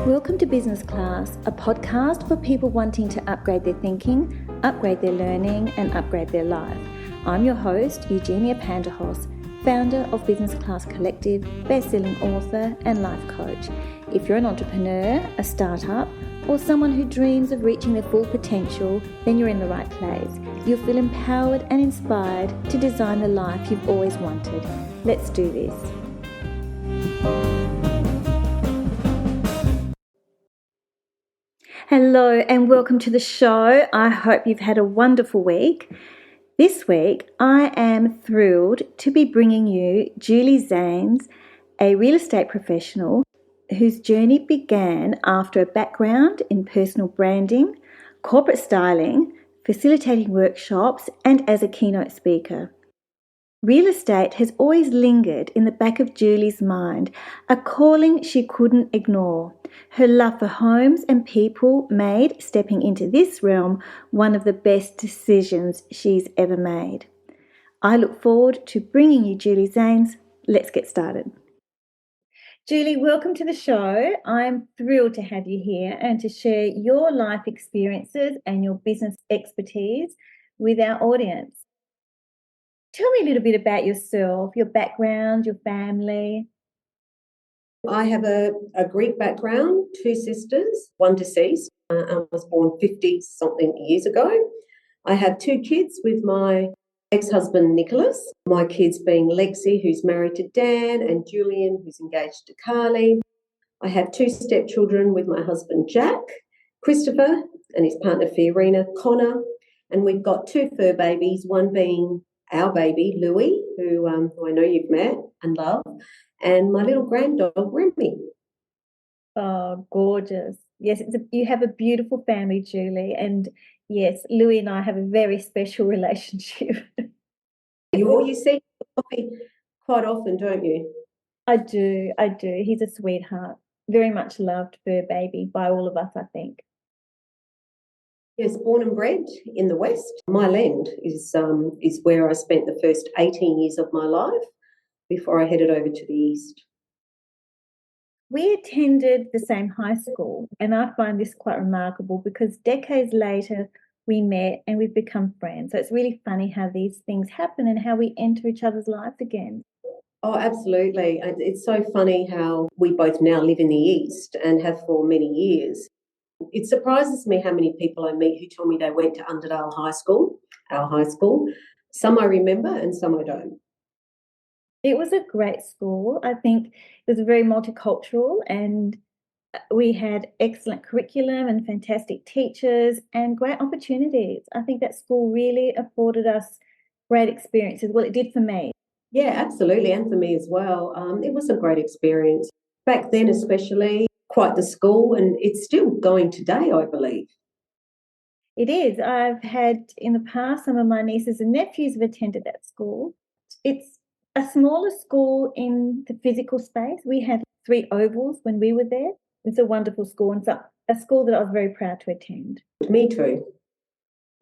Welcome to Business Class, a podcast for people wanting to upgrade their thinking, upgrade their learning, and upgrade their life. I'm your host, Eugenia Panderhos, founder of Business Class Collective, best-selling author, and life coach. If you're an entrepreneur, a startup, or someone who dreams of reaching their full potential, then you're in the right place. You'll feel empowered and inspired to design the life you've always wanted. Let's do this. Hello and welcome to the show. I hope you've had a wonderful week. This week, I am thrilled to be bringing you Julie Zanes, a real estate professional whose journey began after a background in personal branding, corporate styling, facilitating workshops, and as a keynote speaker. Real estate has always lingered in the back of Julie's mind, a calling she couldn't ignore. Her love for homes and people made stepping into this realm one of the best decisions she's ever made. I look forward to bringing you Julie Zanes. Let's get started. Julie, welcome to the show. I'm thrilled to have you here and to share your life experiences and your business expertise with our audience. Tell me a little bit about yourself, your background, your family. I have a Greek background, two sisters, one deceased. I was born 50-something years ago. I have two kids with my ex-husband, Nicholas. My kids being Lexi, who's married to Dan, and Julian, who's engaged to Carly. I have two stepchildren with my husband, Jack, Christopher, and his partner, Fiorina, Connor. And we've got two fur babies, one being our baby, Louie, who I know you've met and love, and my little granddog, Remy. Oh, gorgeous. Yes, you have a beautiful family, Julie. And yes, Louie and I have a very special relationship. You see quite often, don't you? I do. He's a sweetheart. Very much loved fur baby by all of us, I think. Yes, born and bred in the West. Mile End is where I spent the first 18 years of my life before I headed over to the East. We attended the same high school, and I find this quite remarkable because decades later we met and we've become friends. So it's really funny how these things happen and how we enter each other's lives again. Oh, absolutely. It's so funny how we both now live in the East and have for many years. It surprises me how many people I meet who tell me they went to Underdale High School, our high school. Some I remember and some I don't. It was a great school. I think it was very multicultural and we had excellent curriculum and fantastic teachers and great opportunities. I think that school really afforded us great experiences. Well, it did for me. Yeah, absolutely. And for me as well. It was a great experience. Back then especially, quite the school, and it's still going today, I believe. It is. I've had in the past, some of my nieces and nephews have attended that school. It's a smaller school in the physical space. We had 3 ovals when we were there. It's a wonderful school and a school that I was very proud to attend. Me too.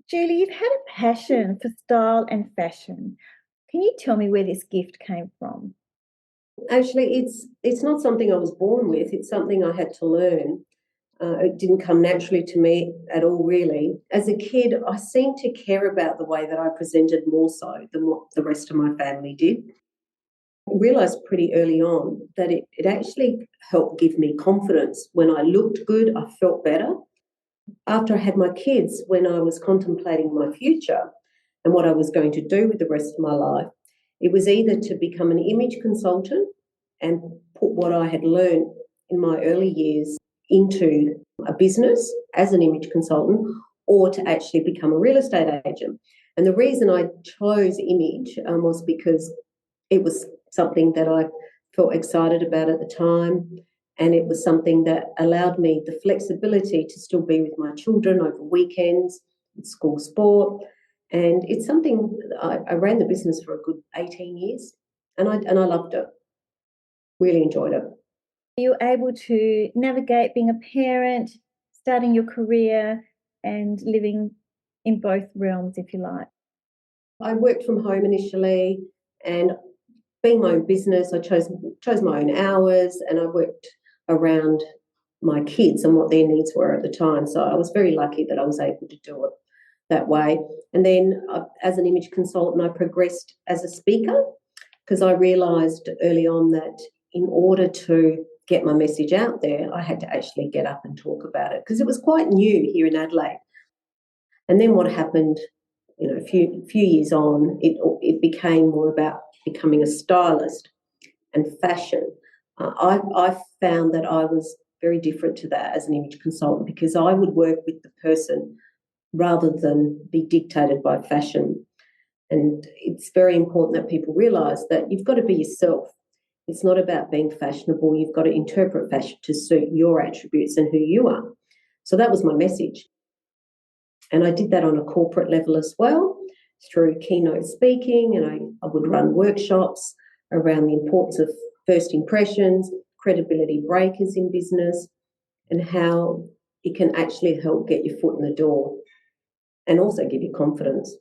Julie, you've had a passion for style and fashion. Can you tell me where this gift came from? Actually, it's not something I was born with. It's something I had to learn. It didn't come naturally to me at all, really. As a kid, I seemed to care about the way that I presented more so than what the rest of my family did. I realised pretty early on that it actually helped give me confidence. When I looked good, I felt better. After I had my kids, when I was contemplating my future and what I was going to do with the rest of my life, it was either to become an image consultant and put what I had learned in my early years into a business as an image consultant, or to actually become a real estate agent. And the reason I chose image was because it was something that I felt excited about at the time, and it was something that allowed me the flexibility to still be with my children over weekends, school sport. And it's something I ran the business for a good 18 years, and I loved it. Really enjoyed it. You were able to navigate being a parent, starting your career, and living in both realms, if you like. I worked from home initially, and being my own business, I chose my own hours, and I worked around my kids and what their needs were at the time. So I was very lucky that I was able to do it that way. And then as an image consultant, I progressed as a speaker because I realised early on that in order to get my message out there, I had to actually get up and talk about it because it was quite new here in Adelaide. And then what happened, a few years on, it became more about becoming a stylist and fashion. I found that I was very different to that as an image consultant because I would work with the person rather than be dictated by fashion. And it's very important that people realise that you've got to be yourself. It's not about being fashionable. You've got to interpret fashion to suit your attributes and who you are. So that was my message. And I did that on a corporate level as well through keynote speaking, and I would run workshops around the importance of first impressions, credibility breakers in business, and how it can actually help get your foot in the door and also give you confidence.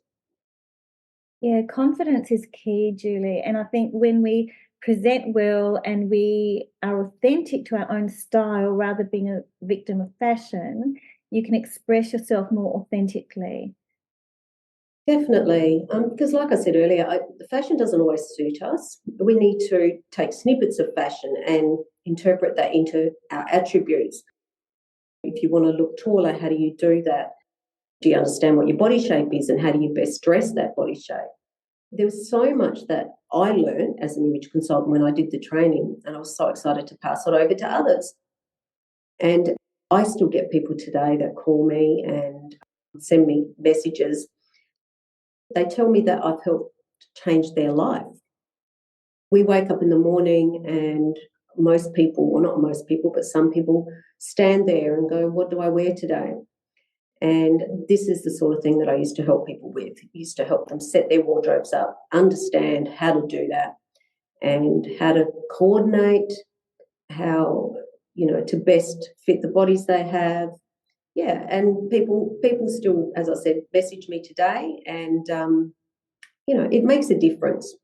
Yeah, confidence is key, Julie. And I think when we present well and we are authentic to our own style rather than being a victim of fashion, you can express yourself more authentically. Definitely, because like I said earlier, the fashion doesn't always suit us. We need to take snippets of fashion and interpret that into our attributes. If you want to look taller, how do you do that? Do you understand what your body shape is and how do you best dress that body shape? There was so much that I learned as an image consultant when I did the training, and I was so excited to pass it over to others. And I still get people today that call me and send me messages. They tell me that I've helped change their life. We wake up in the morning and most people, well, not most people, but some people stand there and go, what do I wear today? And this is the sort of thing that I used to help people with. I used to help them set their wardrobes up, understand how to do that and how to coordinate, how, to best fit the bodies they have. Yeah, and people still, as I said, message me today and, it makes a difference.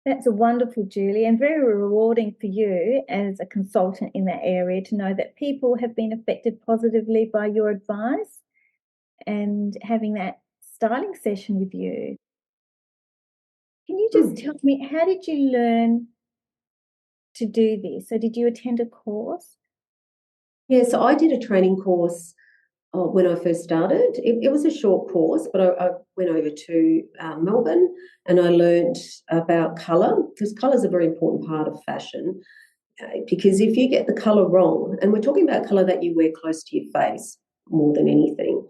That's a wonderful, Julie, and very rewarding for you as a consultant in that area to know that people have been affected positively by your advice and having that styling session with you. Can you just tell me, how did you learn to do this? So did you attend a course? Yeah, so I did a training course when I first started. It was a short course, but I went over to Melbourne and I learned about colour because colour is a very important part of fashion. Because if you get the colour wrong, and we're talking about colour that you wear close to your face more than anything,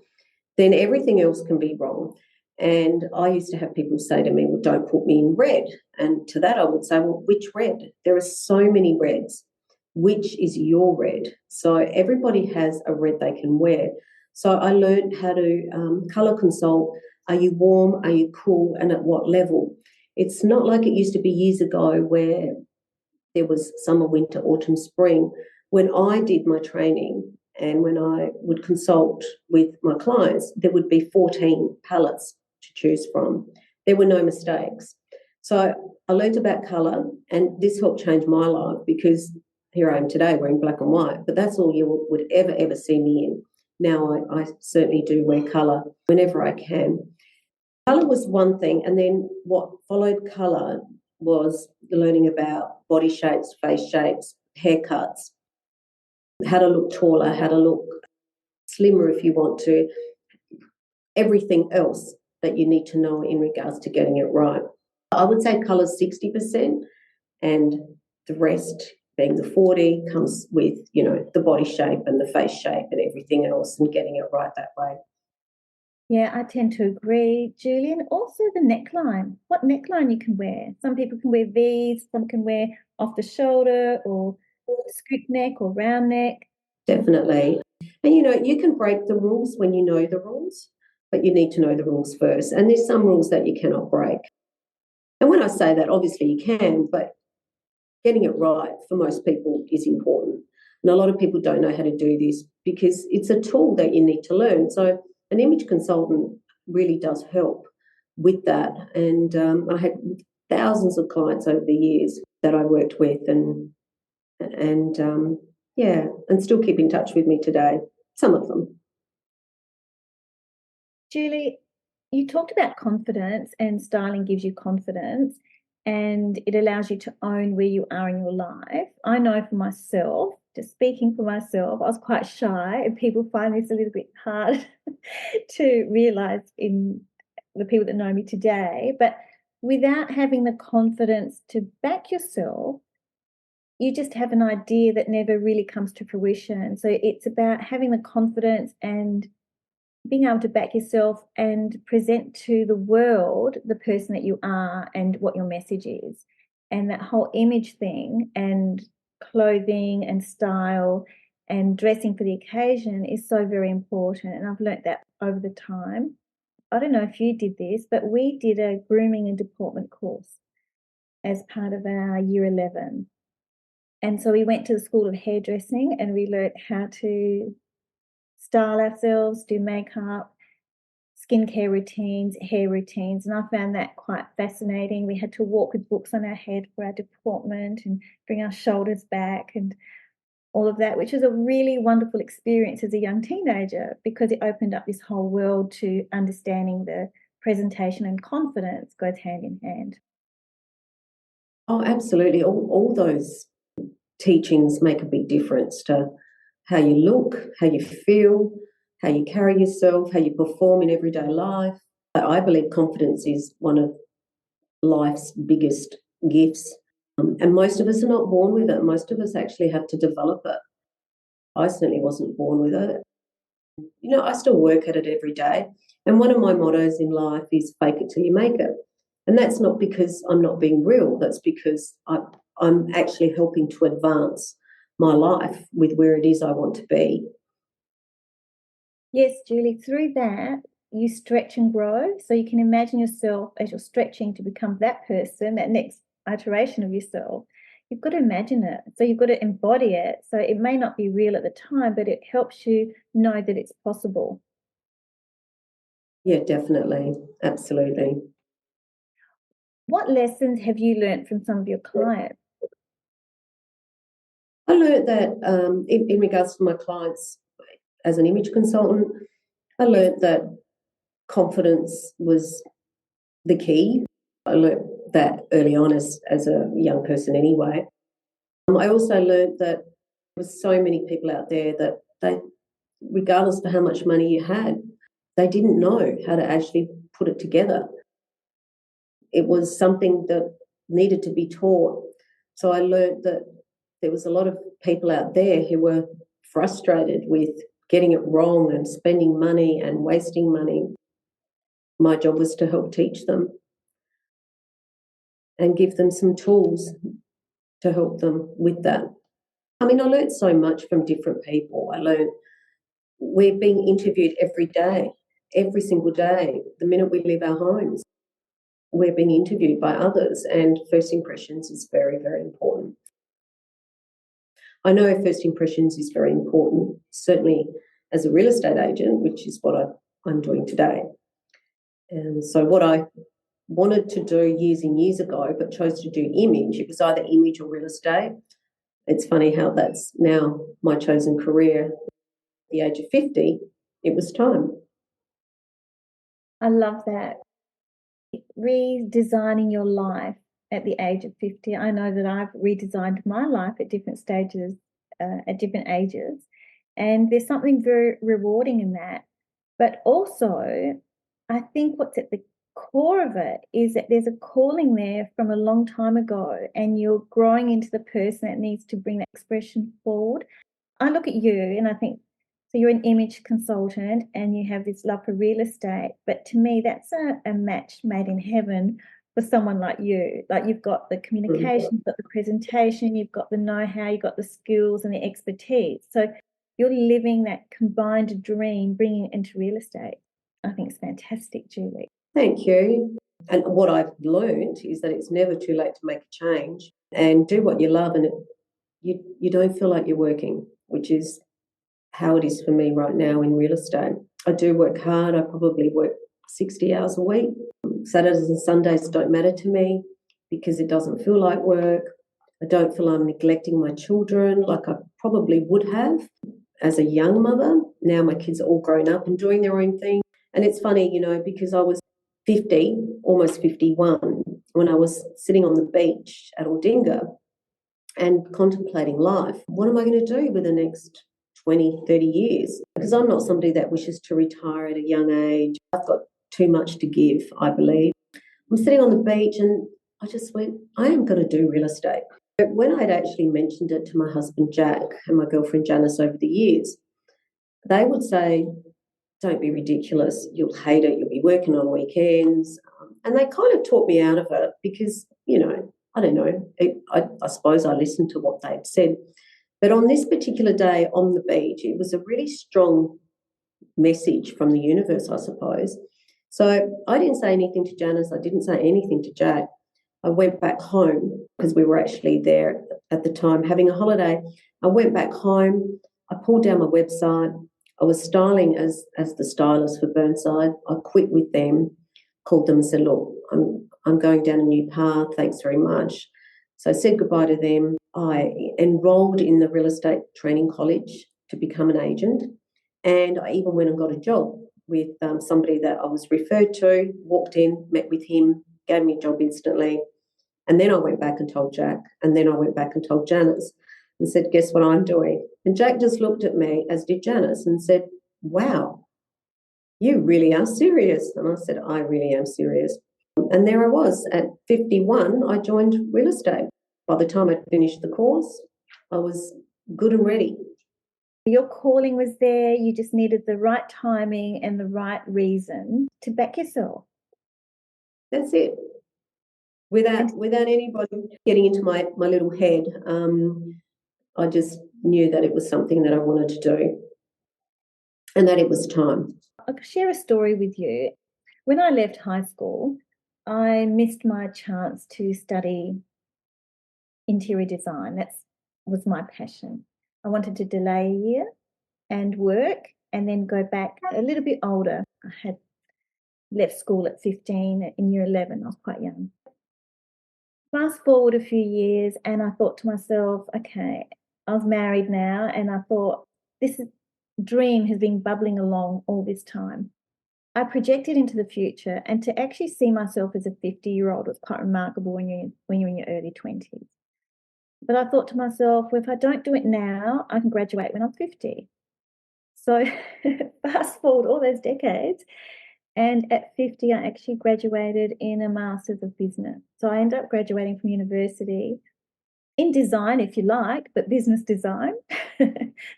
then everything else can be wrong. And I used to have people say to me, well, don't put me in red. And to that I would say, well, which red? There are so many reds. Which is your red? So everybody has a red they can wear. So I learned how to colour consult. Are you warm? Are you cool? And at what level? It's not like it used to be years ago where there was summer, winter, autumn, spring. When I did my training and when I would consult with my clients, there would be 14 palettes to choose from. There were no mistakes. So I learned about colour, and this helped change my life because here I am today wearing black and white, but that's all you would ever see me in. Now I certainly do wear colour whenever I can. Colour was one thing, and then what followed colour was learning about body shapes, face shapes, haircuts, how to look taller, how to look slimmer if you want to, everything else that you need to know in regards to getting it right. I would say colour's 60% and the rest being the 40 comes with, the body shape and the face shape and everything else and getting it right that way. Yeah, I tend to agree, Julie. And also the neckline, what neckline you can wear. Some people can wear V's, some can wear off the shoulder or scoop neck or round neck. Definitely. And, you can break the rules when you know the rules, but you need to know the rules first. And there's some rules that you cannot break. And when I say that, obviously you can, but getting it right for most people is important. And a lot of people don't know how to do this because it's a tool that you need to learn. So an image consultant really does help with that. And I had thousands of clients over the years that I worked with, and Yeah, and still keep in touch with me today, some of them. Julie, you talked about confidence, and styling gives you confidence and it allows you to own where you are in your life. I know for myself, just speaking for myself, I was quite shy, and people find this a little bit hard to realize in the people that know me today. But without having the confidence to back yourself, you just have an idea that never really comes to fruition. So it's about having the confidence and being able to back yourself and present to the world the person that you are and what your message is. And that whole image thing and clothing and style and dressing for the occasion is so very important. And I've learnt that over the time. I don't know if you did this, but we did a grooming and deportment course as part of our year 11. And so we went to the School of Hairdressing and we learnt how to style ourselves, do makeup, skincare routines, hair routines, and I found that quite fascinating. We had to walk with books on our head for our deportment and bring our shoulders back and all of that, which was a really wonderful experience as a young teenager because it opened up this whole world to understanding the presentation, and confidence goes hand in hand. Oh, absolutely. All those teachings make a big difference to how you look, how you feel, how you carry yourself, how you perform in everyday life. I believe confidence is one of life's biggest gifts. And most of us are not born with it. Most of us actually have to develop it. I certainly wasn't born with it. You know, I still work at it every day. And one of my mottos in life is fake it till you make it. And that's not because I'm not being real. That's because I'm actually helping to advance my life with where it is I want to be. Yes, Julie, through that, you stretch and grow. So you can imagine yourself as you're stretching to become that person, that next iteration of yourself. You've got to imagine it. So you've got to embody it. So it may not be real at the time, but it helps you know that it's possible. Yeah, definitely. Absolutely. What lessons have you learned from some of your clients? I learned that in regards to my clients as an image consultant, I learned that confidence was the key. I learned that early on as a young person anyway. I also learned that there were so many people out there that they, regardless of how much money you had, they didn't know how to actually put it together. It was something that needed to be taught. So I learned that there was a lot of people out there who were frustrated with getting it wrong and spending money and wasting money. My job was to help teach them and give them some tools to help them with that. I mean, I learned so much from different people. I learned we're being interviewed every day, every single day, the minute we leave our homes. We're being interviewed by others, and first impressions is very, very important. I know first impressions is very important, certainly as a real estate agent, which is what I'm doing today. And so what I wanted to do years and years ago, but chose to do image, it was either image or real estate. It's funny how that's now my chosen career. At the age of 50, it was time. I love that. Redesigning your life at the age of 50. I know that I've redesigned my life at different stages, at different ages. And there's something very rewarding in that. But also, I think what's at the core of it is that there's a calling there from a long time ago, and you're growing into the person that needs to bring that expression forward. I look at you and I think, so you're an image consultant and you have this love for real estate. But to me, that's a match made in heaven for someone like you. Like you've got the communication, you've got the presentation, you've got the know-how, you've got the skills and the expertise. So you're living that combined dream, bringing it into real estate. I think it's fantastic, Julie. Thank you. And what I've learned is that it's never too late to make a change and do what you love, and you don't feel like you're working, which is how it is for me right now in real estate. I do work hard. I probably work 60 hours a week. Saturdays and Sundays don't matter to me because it doesn't feel like work. I don't feel I'm neglecting my children like I probably would have as a young mother. Now my kids are all grown up and doing their own thing. And it's funny, because I was 50, almost 51, when I was sitting on the beach at Aldinga and contemplating life. What am I going to do with the next 20, 30 years? Because I'm not somebody that wishes to retire at a young age. I've got too much to give, I believe. I'm sitting on the beach and I just went, I am going to do real estate. But when I'd actually mentioned it to my husband Jack and my girlfriend Janice over the years, they would say, don't be ridiculous, you'll hate it, you'll be working on weekends. And they kind of talked me out of it because, I don't know, I suppose I listened to what they'd said. But on this particular day on the beach, it was a really strong message from the universe, I suppose. So I didn't say anything to Janice. I didn't say anything to Jack. I went back home because we were actually there at the time having a holiday. I went back home. I pulled down my website. I was styling as the stylist for Burnside. I quit with them, called them and said, look, I'm going down a new path. Thanks very much. So I said goodbye to them. I enrolled in the real estate training college to become an agent. And I even went and got a job with somebody that I was referred to, walked in, met with him, gave me a job instantly. And then I went back and told Jack. And then I went back and told Janice and said, guess what I'm doing? And Jack just looked at me, as did Janice, and said, wow, you really are serious. And I said, I really am serious. And there I was. At 51, I joined real estate. By the time I'd finished the course, I was good and ready. Your calling was there. You just needed the right timing and the right reason to back yourself. That's it. Without anybody getting into my little head, I just knew that it was something that I wanted to do and that it was time. I'll share a story with you. When I left high school, I missed my chance to study interior design. That was my passion. I wanted to delay a year and work and then go back a little bit older. I had left school at 15. In year 11, I was quite young. Fast forward a few years and I thought to myself, okay, I was married now and I thought this dream has been bubbling along all this time. I projected into the future, and to actually see myself as a 50-year-old was quite remarkable when you're in your early 20s. But I thought to myself, well, if I don't do it now, I can graduate when I'm 50. So fast forward all those decades, and at 50, I actually graduated in a Master's of Business. So I ended up graduating from university in design, if you like, but business design,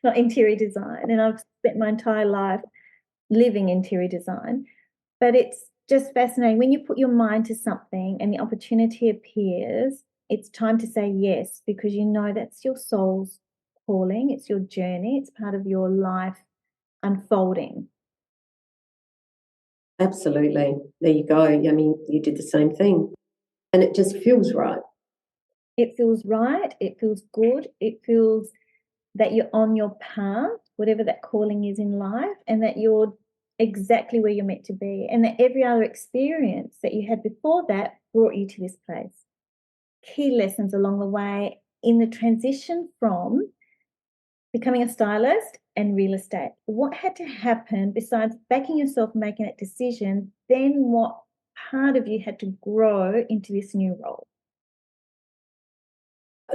not interior design. And I've spent my entire life living interior design. But it's just fascinating. When you put your mind to something and the opportunity appears, it's time to say yes, because you know that's your soul's calling. It's your journey. It's part of your life unfolding. Absolutely. There you go. I mean, you did the same thing. And it just feels right. It feels right. It feels good. It feels that you're on your path, whatever that calling is in life, and that you're exactly where you're meant to be, and that every other experience that you had before that brought you to this place. Key lessons along the way in the transition from becoming a stylist and real estate. What had to happen besides backing yourself, making that decision? Then what part of you had to grow into this new role?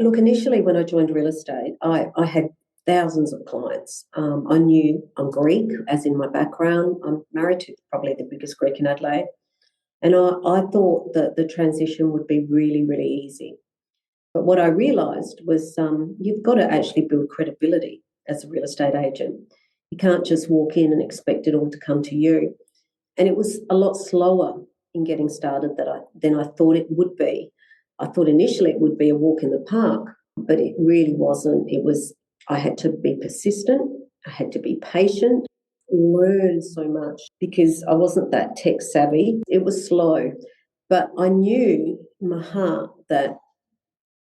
Look, initially when I joined real estate, I had thousands of clients. I knew I'm Greek, as in my background. I'm married to probably the biggest Greek in Adelaide. And I thought that the transition would be really, really easy. But what I realised was you've got to actually build credibility as a real estate agent. You can't just walk in and expect it all to come to you. And it was a lot slower in getting started than I thought it would be. I thought initially it would be a walk in the park, but it really wasn't. I had to be persistent. I had to be patient, learn so much because I wasn't that tech savvy. It was slow, but I knew in my heart that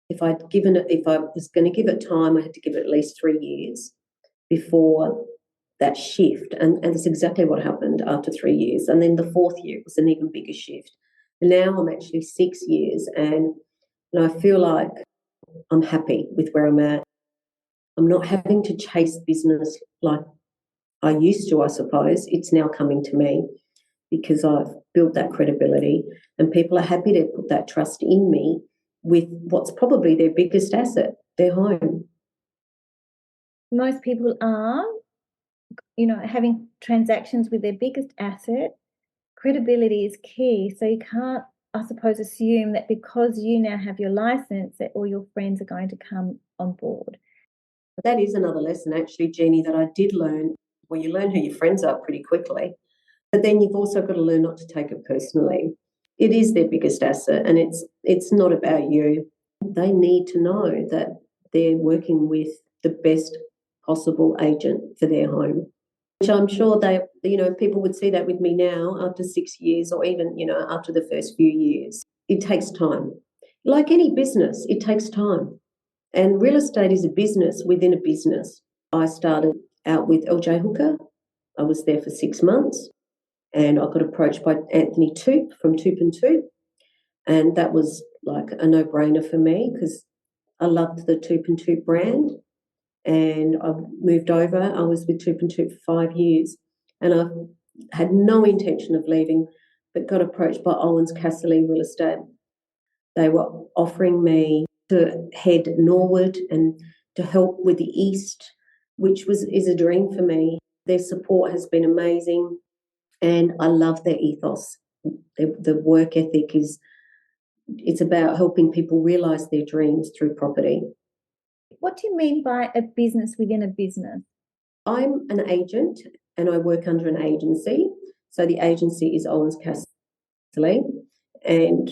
if I was going to give it time, I had to give it at least 3 years before that shift. And that's exactly what happened after 3 years. And then the fourth year was an even bigger shift. And now I'm actually 6 years and I feel like I'm happy with where I'm at. I'm not having to chase business like I used to, I suppose. It's now coming to me because I've built that credibility, and people are happy to put that trust in me with what's probably their biggest asset, their home. Most people are, having transactions with their biggest asset. Credibility is key. So you can't, I suppose, assume that because you now have your license that all your friends are going to come on board. That is another lesson, actually, Jeannie, that I did learn. Well, you learn who your friends are pretty quickly, but then you've also got to learn not to take it personally. It is their biggest asset, and it's not about you. They need to know that they're working with the best possible agent for their home, which I'm sure people would see that with me now after 6 years, or even, after the first few years. It takes time. Like any business, it takes time. And real estate is a business within a business. I started out with LJ Hooker. I was there for 6 months, and I got approached by Anthony Toop from Toop and Toop. And that was like a no-brainer for me because I loved the Toop and Toop brand. And I moved over. I was with Toop and Toop for 5 years, and I had no intention of leaving, but got approached by Owens Casserly Real Estate. They were offering me to head Norwood and to help with the East, which is a dream for me. Their support has been amazing, and I love their ethos. The work ethic it's about helping people realise their dreams through property. What do you mean by a business within a business? I'm an agent and I work under an agency. So the agency is Owens Casserly, and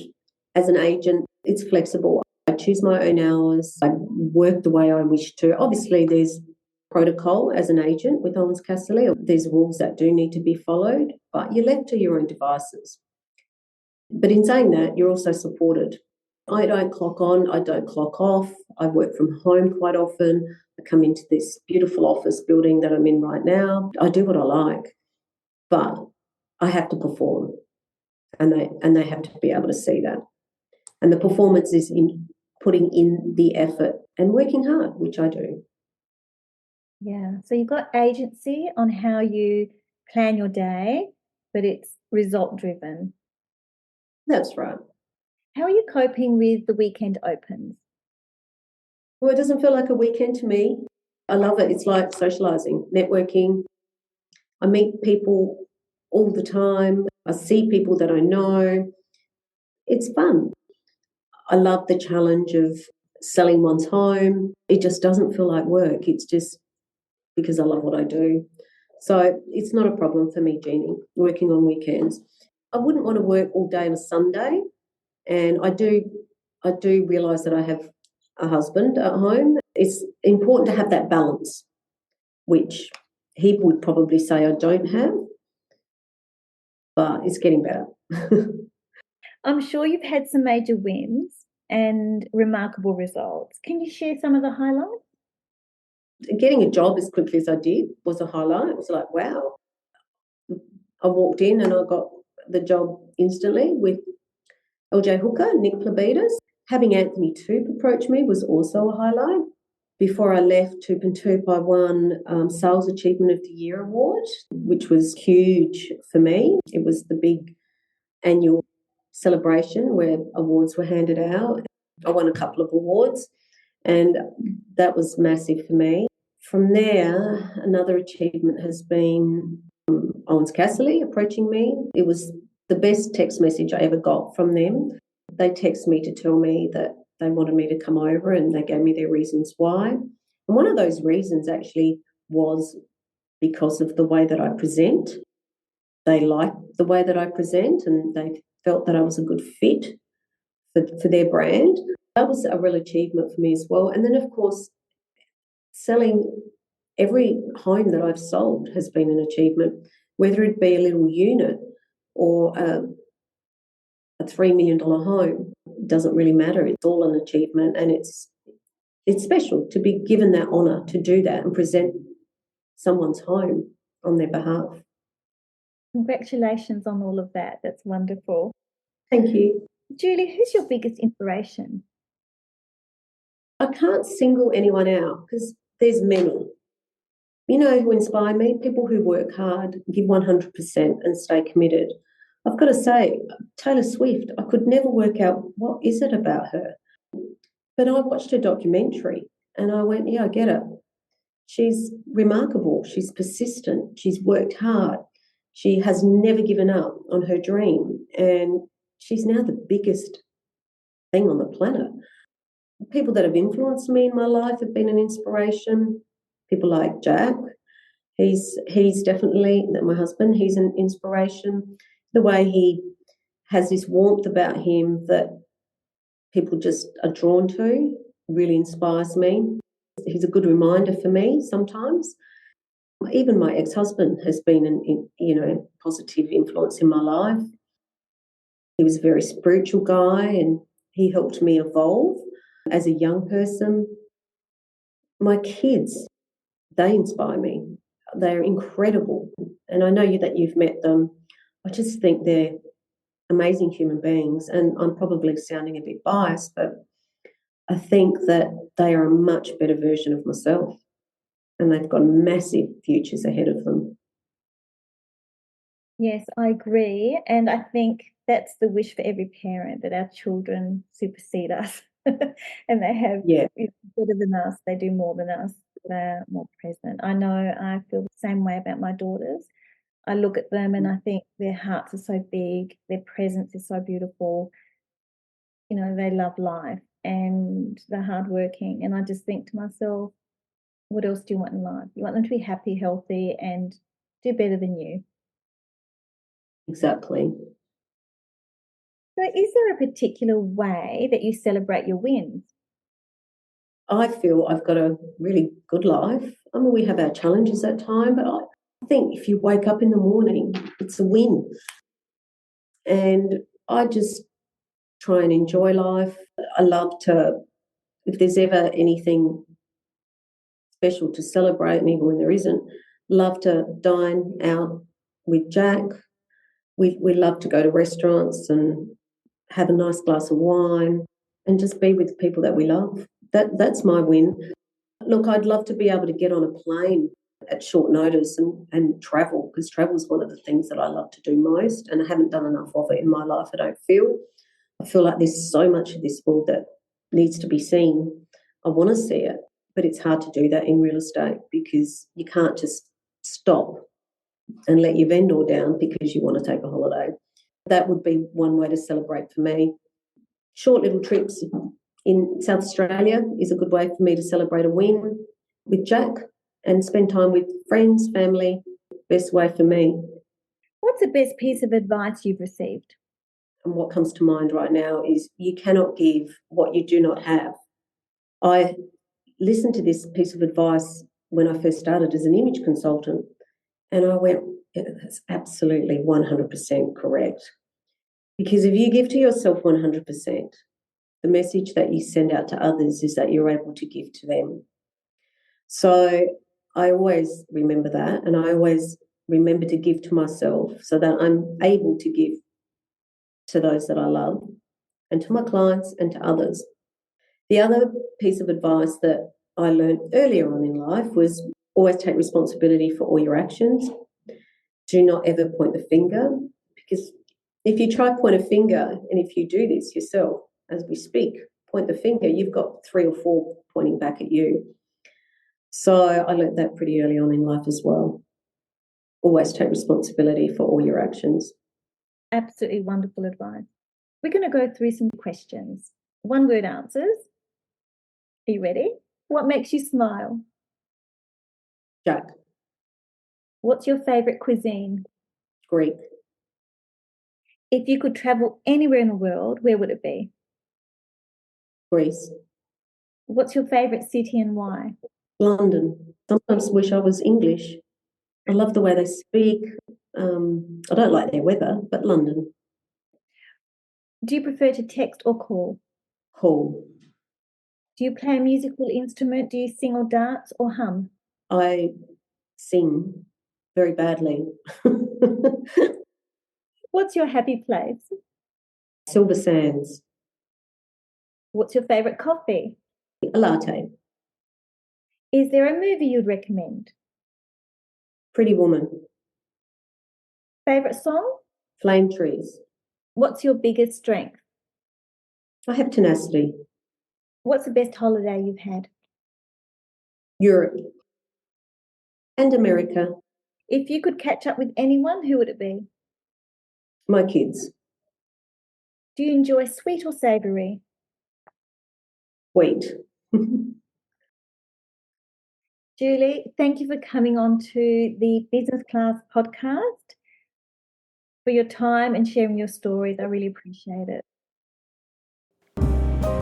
as an agent, it's flexible. I choose my own hours. I work the way I wish to. Obviously, there's protocol as an agent with Owens Casserly. There's rules that do need to be followed, but you're left to your own devices. But in saying that, you're also supported. I don't clock on, I don't clock off. I work from home quite often. I come into this beautiful office building that I'm in right now. I do what I like, but I have to perform, and they have to be able to see that. And the performance is in putting in the effort and working hard, which I do. Yeah. So you've got agency on how you plan your day, but it's result driven. That's right. How are you coping with the weekend opens? Well, it doesn't feel like a weekend to me. I love it. It's like socializing, networking. I meet people all the time. I see people that I know. It's fun. I love the challenge of selling one's home. It just doesn't feel like work. It's just because I love what I do. So it's not a problem for me, Jeannie, working on weekends. I wouldn't want to work all day on a Sunday. And I do realise that I have a husband at home. It's important to have that balance, which he would probably say I don't have, but it's getting better. I'm sure you've had some major wins and remarkable results. Can you share some of the highlights? Getting a job as quickly as I did was a highlight. It was like, wow. I walked in and I got the job instantly with LJ Hooker, Nick Plabidas. Having Anthony Toop approach me was also a highlight. Before I left Toop and Toop, I won Sales Achievement of the Year award, which was huge for me. It was the big annual celebration where awards were handed out. I won a couple of awards, and that was massive for me. From there, another achievement has been Owens Casserly approaching me. It was the best text message I ever got from them. They texted me to tell me that they wanted me to come over, and they gave me their reasons why. And one of those reasons actually was because of the way that I present. They liked the way that I present, and they felt that I was a good fit for their brand. That was a real achievement for me as well. And then, of course, selling every home that I've sold has been an achievement, whether it be a little unit or a $3 million home. It doesn't really matter. It's all an achievement, and it's special to be given that honour to do that and present someone's home on their behalf. Congratulations on all of that. That's wonderful. Thank you. Julie, who's your biggest inspiration? I can't single anyone out because there's many. You know who inspire me? People who work hard, give 100% and stay committed. I've got to say, Taylor Swift, I could never work out what is it about her. But I watched a documentary and I went, yeah, I get it. She's remarkable. She's persistent. She's worked hard. She has never given up on her dream. And she's now the biggest thing on the planet. People that have influenced me in my life have been an inspiration. People like Jack. He's definitely, my husband, he's an inspiration. The way he has this warmth about him that people just are drawn to really inspires me. He's a good reminder for me sometimes. Even my ex-husband has been an positive influence in my life. He was a very spiritual guy and he helped me evolve as a young person. My kids, they inspire me. They're incredible. And I know that you've met them. I just think they're amazing human beings. And I'm probably sounding a bit biased, but I think that they are a much better version of myself. And they've got massive futures ahead of them. Yes, I agree. And I think that's the wish for every parent, that our children supersede us and they have better than us, they do more than us, they're more present. I know I feel the same way about my daughters. I look at them and I think their hearts are so big, their presence is so beautiful. You know, they love life and they're hardworking. And I just think to myself, what else do you want in life? You want them to be happy, healthy, and do better than you. Exactly. So, is there a particular way that you celebrate your wins? I feel I've got a really good life. I mean, we have our challenges at time, but I think if you wake up in the morning, it's a win. And I just try and enjoy life. I love to, if there's ever anything special to celebrate, and even when there isn't, love to dine out with Jack. We love to go to restaurants and have a nice glass of wine and just be with people that we love. That's my win. Look, I'd love to be able to get on a plane at short notice and travel, because travel is one of the things that I love to do most, and I haven't done enough of it in my life, I don't feel. I feel like there's so much of this world that needs to be seen. I want to see it, but it's hard to do that in real estate because you can't just stop and let your vendor down because you want to take a holiday. That would be one way to celebrate for me. Short little trips in South Australia is a good way for me to celebrate a win with Jack and spend time with friends, family. Best way for me. What's the best piece of advice you've received? And what comes to mind right now is you cannot give what you do not have. I listened to this piece of advice when I first started as an image consultant, and I went, that's absolutely 100% correct. Because if you give to yourself 100%, the message that you send out to others is that you're able to give to them. So I always remember that, and I always remember to give to myself so that I'm able to give to those that I love and to my clients and to others. The other piece of advice that I learned earlier on in life was always take responsibility for all your actions. Do not ever point the finger, because if you try point a finger, and if you do this yourself as we speak, point the finger, you've got 3 or 4 pointing back at you. So I learned that pretty early on in life as well. Always take responsibility for all your actions. Absolutely wonderful advice. We're going to go through some questions. One word answers. Are you ready? What makes you smile? Jack. What's your favourite cuisine? Greek. If you could travel anywhere in the world, where would it be? Greece. What's your favourite city and why? London. Sometimes wish I was English. I love the way they speak. I don't like their weather, but London. Do you prefer to text or call? Call. Do you play a musical instrument? Do you sing or dance or hum? I sing very badly. What's your happy place? Silver Sands. What's your favourite coffee? A latte. Is there a movie you'd recommend? Pretty Woman. Favourite song? Flame Trees. What's your biggest strength? I have tenacity. What's the best holiday you've had? Europe and America. If you could catch up with anyone, who would it be? My kids. Do you enjoy sweet or savoury? Wheat. Julie, thank you for coming on to the Business Class podcast, for your time and sharing your stories. I really appreciate it.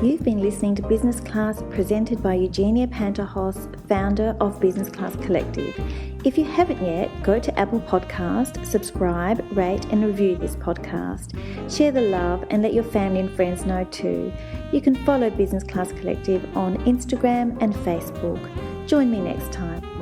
You've been listening to Business Class, presented by Eugenia Panterhos, founder of Business Class Collective. If you haven't yet, go to Apple Podcast, subscribe, rate and review this podcast. Share the love and let your family and friends know too. You can follow Business Class Collective on Instagram and Facebook. Join me next time.